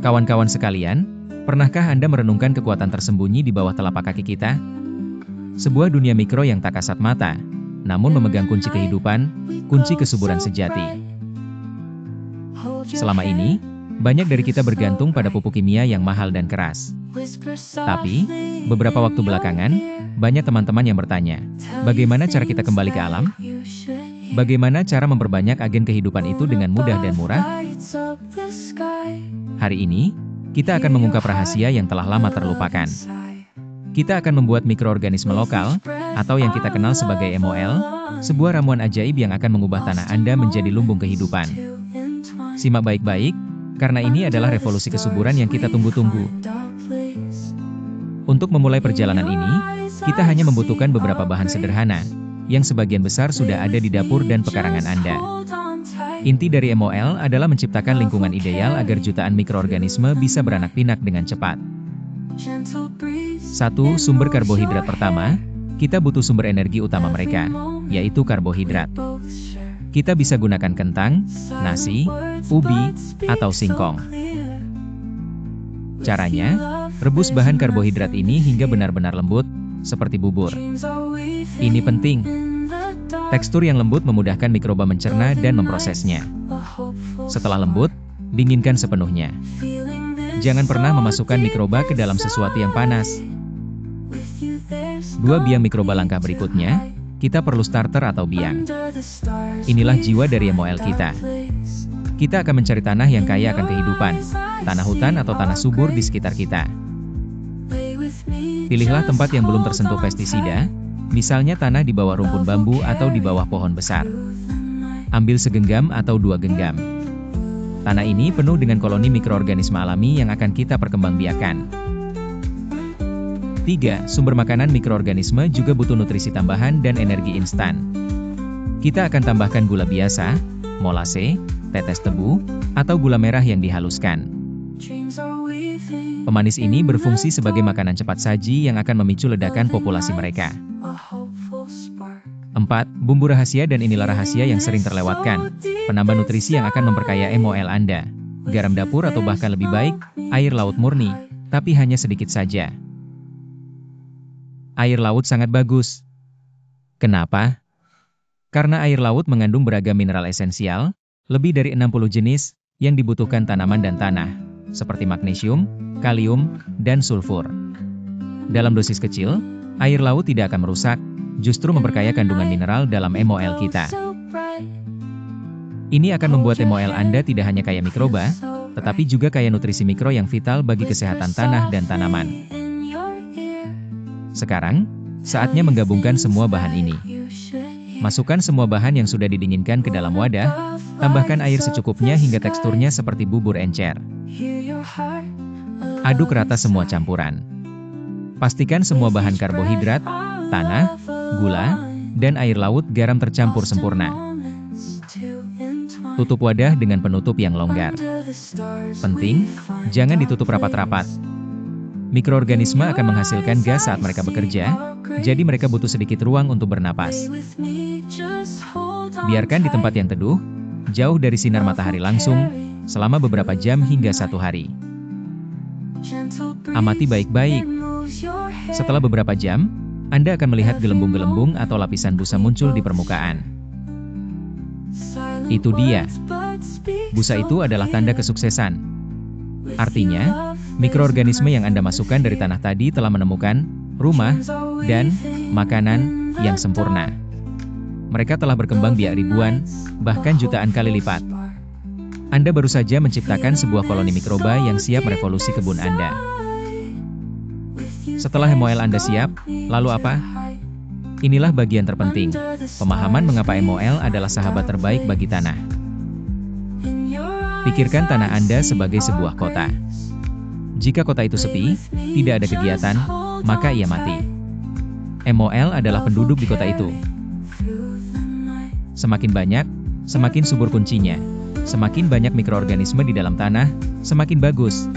Kawan-kawan sekalian, pernahkah Anda merenungkan kekuatan tersembunyi di bawah telapak kaki kita? Sebuah dunia mikro yang tak kasat mata, namun memegang kunci kehidupan, kunci kesuburan sejati. Selama ini, banyak dari kita bergantung pada pupuk kimia yang mahal dan keras. Tapi, beberapa waktu belakangan, banyak teman-teman yang bertanya, bagaimana cara kita kembali ke alam? Bagaimana cara memperbanyak agen kehidupan itu dengan mudah dan murah? Hari ini, kita akan mengungkap rahasia yang telah lama terlupakan. Kita akan membuat mikroorganisme lokal, atau yang kita kenal sebagai MOL, sebuah ramuan ajaib yang akan mengubah tanah Anda menjadi lumbung kehidupan. Simak baik-baik, karena ini adalah revolusi kesuburan yang kita tunggu-tunggu. Untuk memulai perjalanan ini, kita hanya membutuhkan beberapa bahan sederhana, yang sebagian besar sudah ada di dapur dan pekarangan Anda. Inti dari MOL adalah menciptakan lingkungan ideal agar jutaan mikroorganisme bisa beranak pinak dengan cepat. 1. Sumber karbohidrat pertama, kita butuh sumber energi utama mereka, yaitu karbohidrat. Kita bisa gunakan kentang, nasi, ubi, atau singkong. Caranya, rebus bahan karbohidrat ini hingga benar-benar lembut, seperti bubur. Ini penting. Tekstur yang lembut memudahkan mikroba mencerna dan memprosesnya. Setelah lembut, dinginkan sepenuhnya. Jangan pernah memasukkan mikroba ke dalam sesuatu yang panas. 2. Biang mikroba langkah berikutnya, kita perlu starter atau biang. Inilah jiwa dari MOL kita. Kita akan mencari tanah yang kaya akan kehidupan, tanah hutan atau tanah subur di sekitar kita. Pilihlah tempat yang belum tersentuh pestisida, misalnya tanah di bawah rumpun bambu atau di bawah pohon besar. Ambil segenggam atau 2 genggam. Tanah ini penuh dengan koloni mikroorganisme alami yang akan kita perkembangbiakan. 3. Sumber makanan mikroorganisme juga butuh nutrisi tambahan dan energi instan. Kita akan tambahkan gula biasa, molase, tetes tebu, atau gula merah yang dihaluskan. Pemanis ini berfungsi sebagai makanan cepat saji yang akan memicu ledakan populasi mereka. 4. Bumbu rahasia, dan inilah rahasia yang sering terlewatkan. Penambah nutrisi yang akan memperkaya MOL Anda. Garam dapur atau bahkan lebih baik, air laut murni, tapi hanya sedikit saja. Air laut sangat bagus. Kenapa? Karena air laut mengandung beragam mineral esensial, lebih dari 60 jenis, yang dibutuhkan tanaman dan tanah, seperti magnesium, kalium, dan sulfur. Dalam dosis kecil, air laut tidak akan merusak, justru memperkaya kandungan mineral dalam MOL kita. Ini akan membuat MOL Anda tidak hanya kaya mikroba, tetapi juga kaya nutrisi mikro yang vital bagi kesehatan tanah dan tanaman. Sekarang, saatnya menggabungkan semua bahan ini. Masukkan semua bahan yang sudah didinginkan ke dalam wadah, tambahkan air secukupnya hingga teksturnya seperti bubur encer. Aduk rata semua campuran. Pastikan semua bahan karbohidrat, tanah, gula, dan air laut garam tercampur sempurna. Tutup wadah dengan penutup yang longgar. Penting, jangan ditutup rapat-rapat. Mikroorganisme akan menghasilkan gas saat mereka bekerja, jadi mereka butuh sedikit ruang untuk bernapas. Biarkan di tempat yang teduh, jauh dari sinar matahari langsung, selama beberapa jam hingga 1 hari. Amati baik-baik. Setelah beberapa jam, Anda akan melihat gelembung-gelembung atau lapisan busa muncul di permukaan. Itu dia. Busa itu adalah tanda kesuksesan. Artinya, mikroorganisme yang Anda masukkan dari tanah tadi telah menemukan rumah dan makanan yang sempurna. Mereka telah berkembang biak ribuan, bahkan jutaan kali lipat. Anda baru saja menciptakan sebuah koloni mikroba yang siap merevolusi kebun Anda. Setelah MOL Anda siap, lalu apa? Inilah bagian terpenting, pemahaman mengapa MOL adalah sahabat terbaik bagi tanah. Pikirkan tanah Anda sebagai sebuah kota. Jika kota itu sepi, tidak ada kegiatan, maka ia mati. MOL adalah penduduk di kota itu. Semakin banyak, semakin subur kuncinya. Semakin banyak mikroorganisme di dalam tanah, semakin bagus.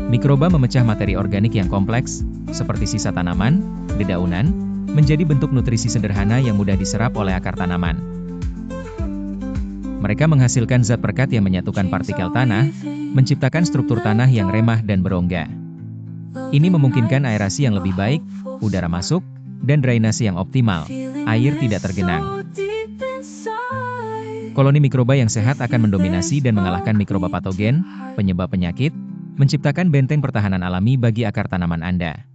Mikroba memecah materi organik yang kompleks, seperti sisa tanaman, dedaunan, menjadi bentuk nutrisi sederhana yang mudah diserap oleh akar tanaman. Mereka menghasilkan zat perekat yang menyatukan partikel tanah, menciptakan struktur tanah yang remah dan berongga. Ini memungkinkan aerasi yang lebih baik, udara masuk, dan drainase yang optimal. Air tidak tergenang. Koloni mikroba yang sehat akan mendominasi dan mengalahkan mikroba patogen, penyebab penyakit, menciptakan benteng pertahanan alami bagi akar tanaman Anda.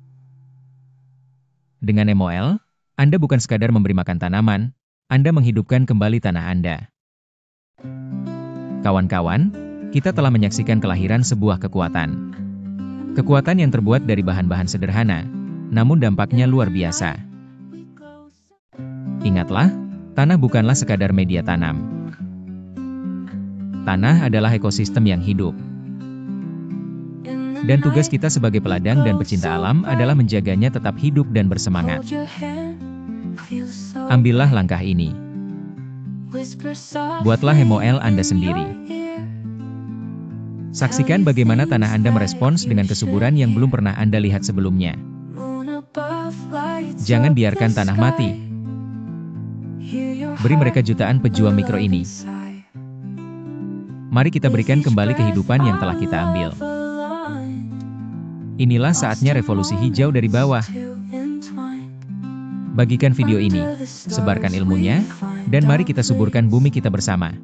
Dengan MOL, Anda bukan sekadar memberi makan tanaman, Anda menghidupkan kembali tanah Anda. Kawan-kawan, kita telah menyaksikan kelahiran sebuah kekuatan. Kekuatan yang terbuat dari bahan-bahan sederhana, namun dampaknya luar biasa. Ingatlah, tanah bukanlah sekadar media tanam. Tanah adalah ekosistem yang hidup. Dan tugas kita sebagai peladang dan pecinta alam adalah menjaganya tetap hidup dan bersemangat. Ambillah langkah ini. Buatlah MOL Anda sendiri. Saksikan bagaimana tanah Anda merespons dengan kesuburan yang belum pernah Anda lihat sebelumnya. Jangan biarkan tanah mati. Beri mereka jutaan pejuang mikro ini. Mari kita berikan kembali kehidupan yang telah kita ambil. Inilah saatnya revolusi hijau dari bawah. Bagikan video ini, sebarkan ilmunya, dan mari kita suburkan bumi kita bersama.